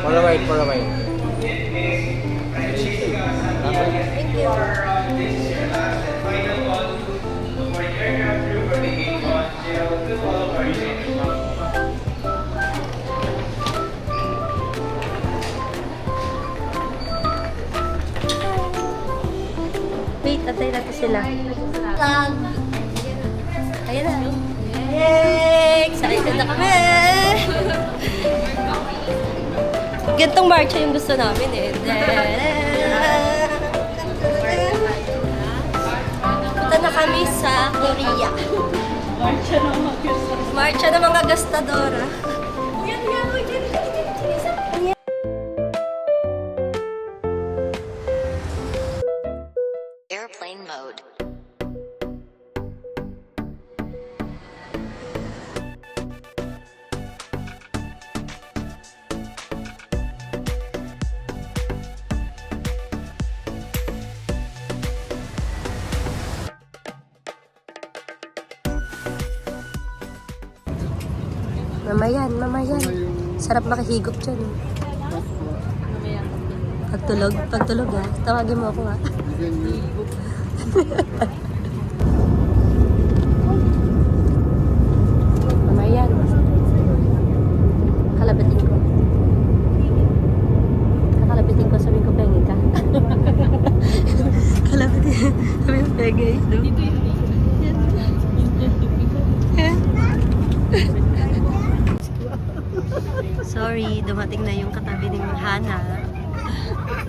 For a while, for a while. Thank you. Wait, atay natin sila. Vlog! Ayan na. Yay! Excited na kami! Gantong marcha yung gusto namin eh. Punta na kami sa Korea. Marcha ng mga gastadora. Airplane mode. Mamayan, mamayan. Sarap makahigop dyan. Pagtulog ha. Tawagin mo ako ha. Mamayan. Kalabatin ko. Kakalabatin ko, sabi ko, pengi ka. Kalabatin. Sabi ko, pengi. Dito yun. Sorry, dumating na yung katabi ng Hana.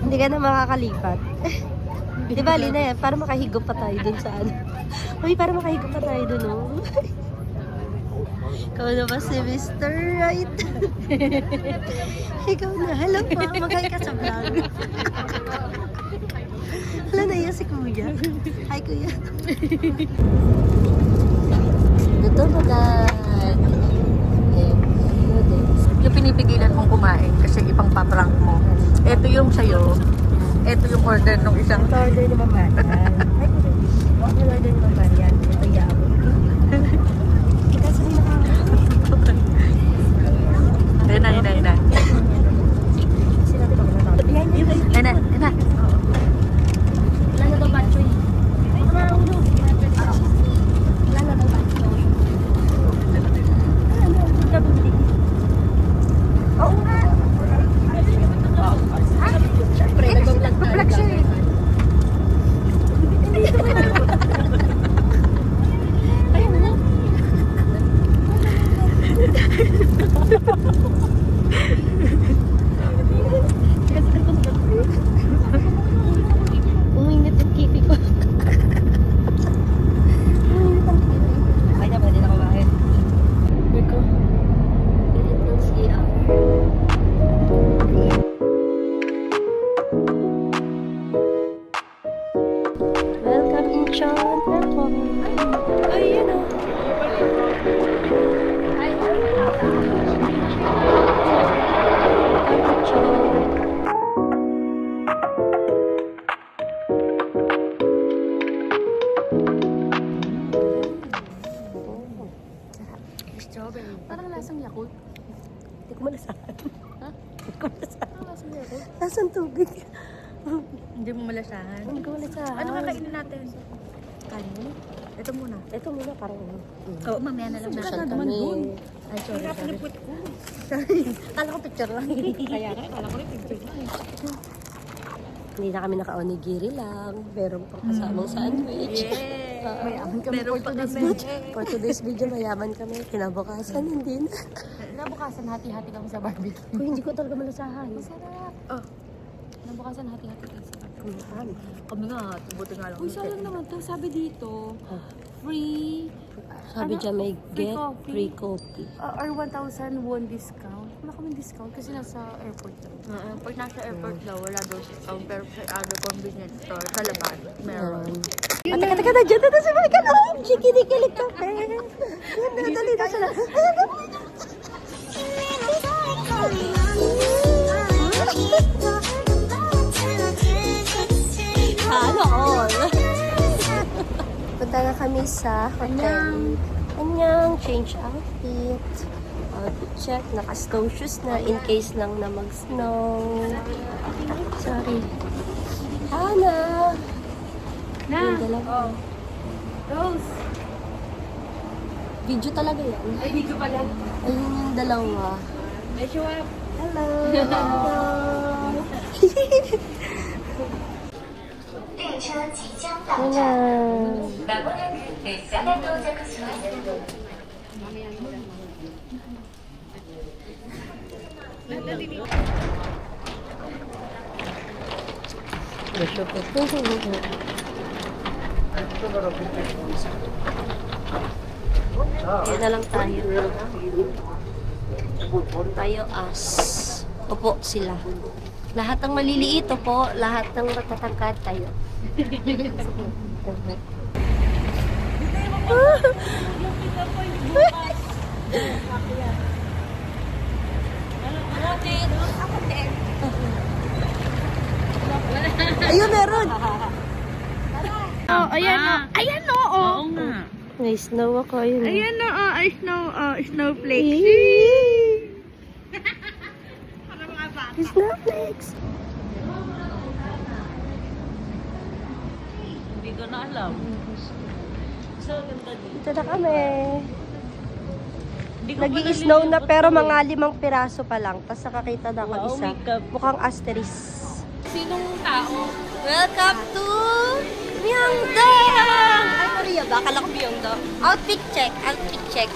Hindi ka na makakalipat. Di ba, Lina, yan? Para makahigop pa tayo dun sa ano. Uy, para makahigop pa tayo dun, oh. Ikaw na ba si Mr. Right? Ikaw na. Hello po, mag-hi ka sa vlog. Hala na yan si Kuya. Hi, Kuya. Dito magad. Yung pinipigilan mong kumain kasi ipang paprank mo. Ito yung sa'yo. Ito yung order ng isang... Ito order ni Mama. Ay, ito order ni Mama. Yan. Ito yabo. Kasi Ayun na. sinabi ko na ito. Ayun na. Wala na daw batchoy. Wala na daw batchoy. Oo nga. Siyempre, nag-vlog siya eh. Ayun na. Uminit yung kipi ko. Uminit ang kipi. Ay na, pwede na kumain. Ito. Init ng CR. Welcome Incheon Airport. Ayun o. Strawberry. Parang lasang Yakult. Hindi ko malasahan. Ha? Hindi ko malasahan. Parang lasang Yakult. Lasang tubig. Hindi mo malasahan. Hindi ko malasahan. Ano kakainin natin? Kanin? Ito muna. Ito muna parang ano. Oo, mamaya na lang. Social kami. Ay, sorry. Kala ko picture lang. Kaya nga, kala ko rin picture lang eh. Hindi na kami naka-onigiri lang. Meron pang kasamang sandwich. Mayaman kami Meron for today's video. For today's video, mayaman kami. Kinabukasan, hindi na. Nabukasan, hati-hati kami sa barbecue. Kung hindi ko talaga malasahan. Masarap. Oh. Nabukasan, hati-hati kami sa barbecue. Ano? Kami nga, buti nga lang. Uy, sayang naman to. Sabi dito, free Sabi Ano? dyan may Free get coffee. free coffee. or 1,000 won discount. Wala kaming discount kasi nasa airport lang. Pag nasa airport daw, wala daw discount. Pero sa other convenience store, sa labas, meron. Teka, nandiyan na si Michael. Oh, kinikilig ka. Yan na, dali na sila. Ano all? Punta na kami sa hotel. Anyang change outfit. check. Naka-snow shoes na in case lang na mag-snow. Sorry. Hana! Na. Yung dalawa. Rose. Video talaga yan. Ay, video pala. Ayun yung dalawa. May show up. Hello! Hello! 列车即将到 Hello! まもなく列車が到着します Yan na lang tayo. Tayo as. Opo sila. Lahat ng maliliit, opo. Lahat ng matatangkad tayo. Ayun, meron! Oh, ayan o. Ayan o. Oo nga. May snow ako. Ayun. Ayan o. Snowflake. Snowflakes! Hindi ko na alam. Ito na kami. Nag-i-snow na pero mga 5 piraso pa lang. Tapos nakakita na ako isa. Mukhang asterisk. Sinong tao? Welcome to Myeongdong! Ay, Korea ba? Akala ko Myeongdong. Outfit check. Outfit check.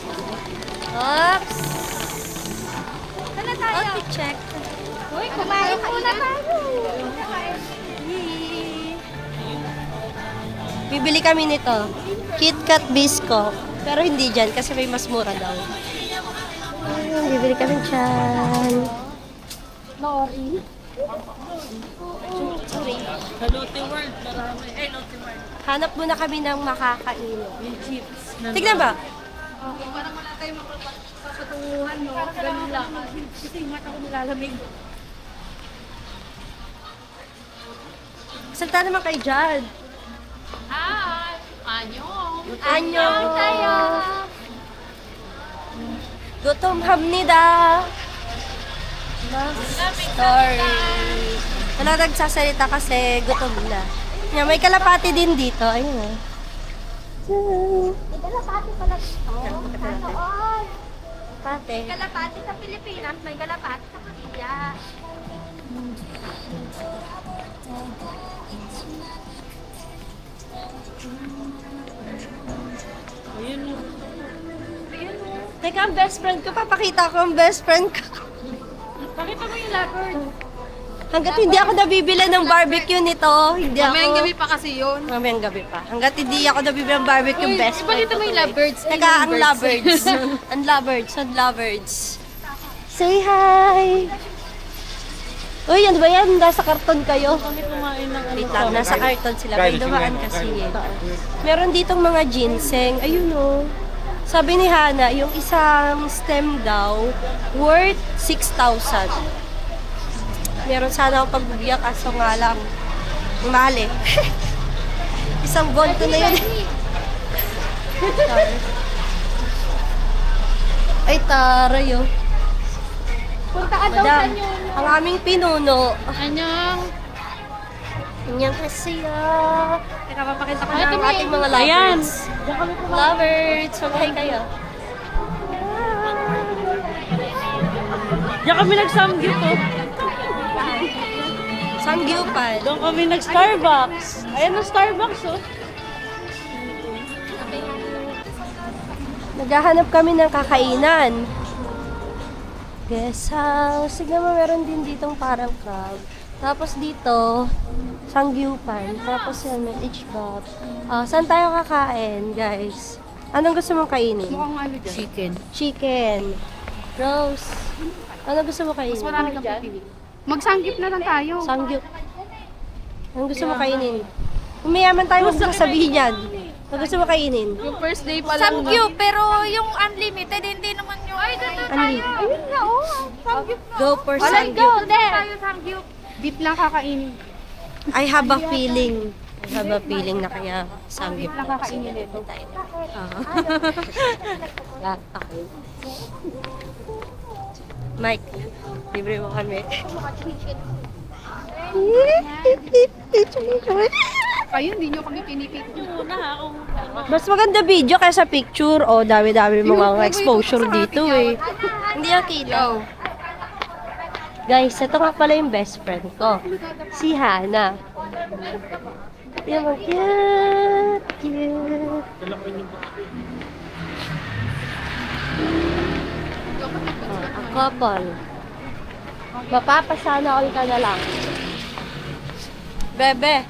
Oops. Sana tayo. Outfit check. Uy, kumain muna tayo. Bibili kami nito. KitKat Bisco. Pero hindi dyan kasi may mas mura daw. Ayun, bibili kami dyan. Nori. Sorry. Haluti World, marami. Haluti World. Hanap muna kami ng makakain. Yung chips. Tignan ba? Parang wala tayong mapapatunguhan, no? Ganun lang. Kasi yung mata ko nilalamig. Salta naman kayo dyan. Hi! Anyong! Annyeong! tayo! Gutom hamnida! Sorry. Wala nagsasalita kasi gutom na. Yan, may kalapati din dito. Ayun o. May kalapati pala dito. Noon. Pate. May kalapati sa Pilipinas, may kalapati sa Korea. Teka, ang best friend ko. Papakita ko ang best friend ko. Pakita mo yung leopard. Hanggat hindi ako nabibili ng barbecue nito, hindi ako... Mamayang gabi pa kasi yun. Mamayang gabi pa. Hanggat hindi ako nabibili ng barbecue, Uy, best friend ipakita ko mo yung to eh. lovebirds. Ay, Teka, ang lovebirds. Ang lovebirds, ang lovebirds. Say hi! Uy, yan ba yan? Nasa karton kayo? Kami kumain ng Wait lang, nasa karton sila. May dumaan kasi eh. Meron ditong mga ginseng. Ayun o. Sabi ni Hana, yung isang stem daw, worth 6,000. Meron sana akong pagbibigyan kaso nga lang, mahal eh. Isang bonto na yun. Ay, taray oh. Punta ka daw Madam, sa nyo. ang aming pinuno. Anyong! Ganyan kasi ah. Teka, papakita ko Ay, na ang ito ating mga Ayan. lovebirds. Lovebirds, okay kayo. Diyan kami nag-samgyup oh. Samgyupan. Doon kami nag-Starbucks. Ayan ang Starbucks oh. Naghahanap kami ng kakainan. Guest house. Tignan mo, meron din ditong parang crab. Tapos dito, Samgyupan. Tapos yan, may ichbap. Saan tayo kakain, guys? Anong gusto mong kainin? Mukhang ano dyan. Chicken. Chicken. Rose. Ano gusto mo kainin? Mas marami kang pipili. Magsanggip na lang tayo. Samgyup. Anong gusto mo kainin? Umayaman tayo, huwag mo sasabihin yan. Ano gusto mo kainin? Yung first day pa lang. Samgyup, pero yung unlimited, hindi naman yung... Ay, dito Ano? Ayun nga, oh. Samgyup na. Go for Let's go, Samgyup. tayo Samgyup. Beef na kakainin. I have a feeling. I have a feeling na kaya Samgyup Beef na kakainin nito. tayo. Okay. Mike, libre mo kami. Kayo, hindi nyo kami pinipicture. Mas maganda video kaysa picture. O, dami-dami mga exposure dito eh. Hindi ang kilaw. Guys, ito nga pala yung best friend ko. Si Hana. Yan mo, cute, cute. A couple. Mapapasana all ka na lang. Bebe,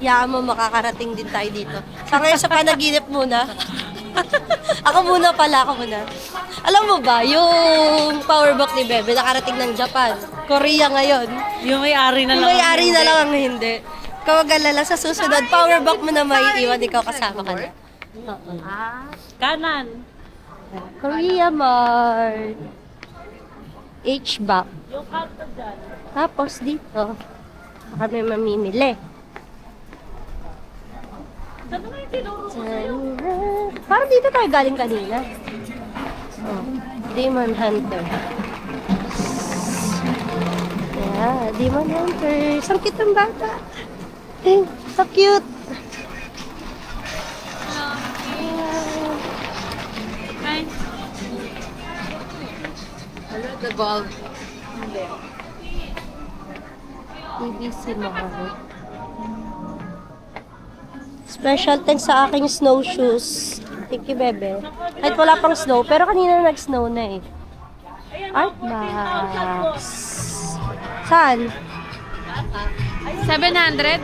yaan mo makakarating din tayo dito. Sa ngayon sa panaginip muna. Ako muna. Alam mo ba, yung powerbook ni Bebe nakarating ng Japan. Korea ngayon. Yung may-ari na Yung may-ari na lang ang hindi. Kawag-alala sa susunod, powerbook mo na maiiwan, ikaw kasama ka na. Oo. Kanan. Korea Mart. H-back. Yung kanto dyan. Tapos dito, kami mamimili. Saan mo yung tinuro? Parang dito tayo galing kanina. Oh, Demon Hunter. Yeah, Demon Hunter. Ang cute ng bata. Eh, so cute. Hi. The gold. TBC Mahal. Special thanks sa aking snowshoes. Thank you, Bebe. Kahit wala pang snow, pero kanina nag-snow na eh. Art box. Saan? 700?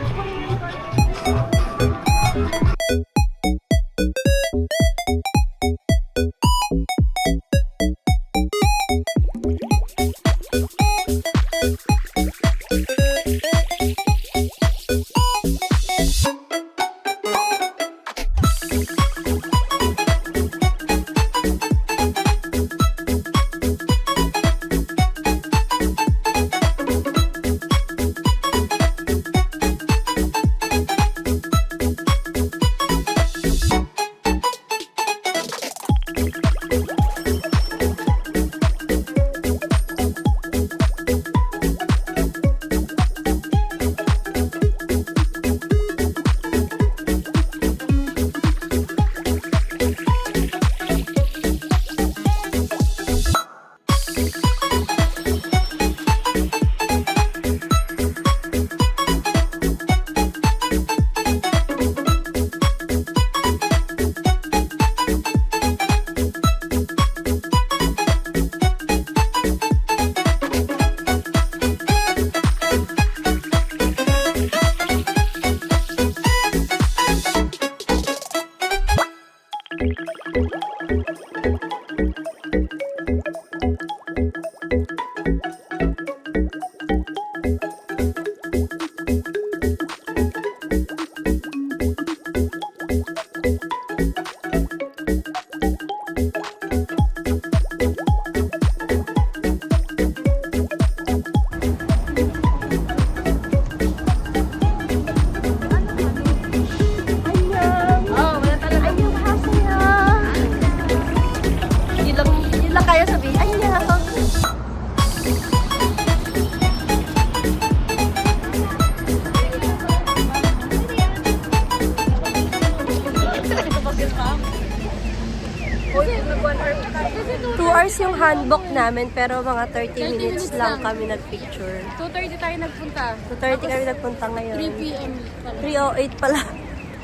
Yung handbook namin, pero mga 30 minutes lang kami nagpicture. 2:30 tayo nagpunta. 2:30 kami nagpunta ngayon. 3 p.m. pala. 3:08 pala.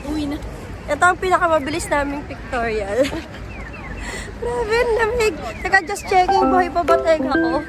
Uwi na. Ito ang pinakamabilis naming pictorial. Grabe, ang lamig. Saka just checking, buhay pa ba tayong ako?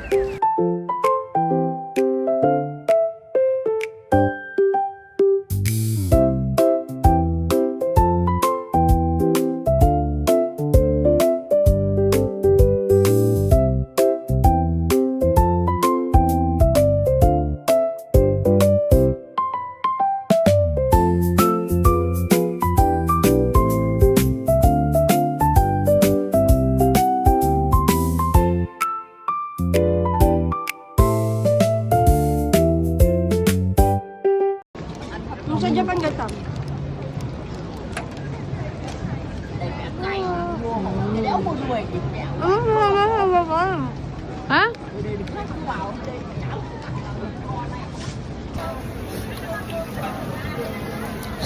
Sa Japan ka tam. Ha?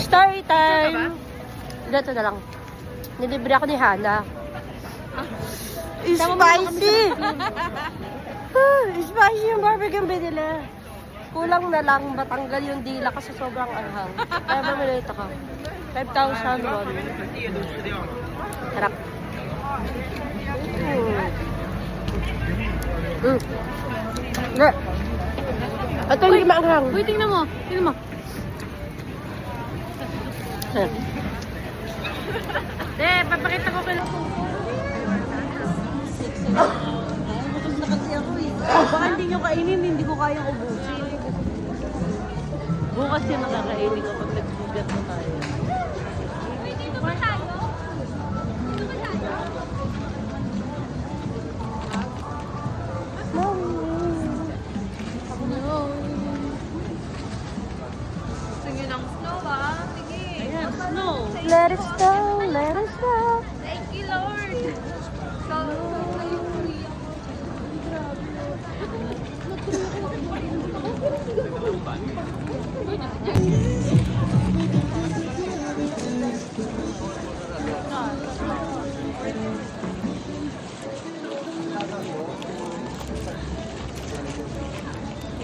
Story time! Dito na lang. Nilibre ako ni Hana. Spicy! Spicy yung barbecue binili. Kulang na lang matanggal yung dila kasi sobrang anghang. Kaya bumili ito ka. 5,000 won. Sarap. Hindi. Ito hindi maanghang. Uy, tingnan mo. Tingnan mo. Papakita ko kayo. Gutom na kasi ako eh. Baka hindi nyo kainin, hindi ko kayang ubusin. Bukas yan nakakainin ko pag nagsugat na tayo. Dito ba tayo? Dito ba tayo? Sige ng snow ah. Sige. Ayan, snow. Let it snow, let it snow. Thank you, Lord. So,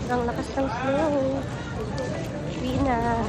Ang lakas ng snow. Uwi na.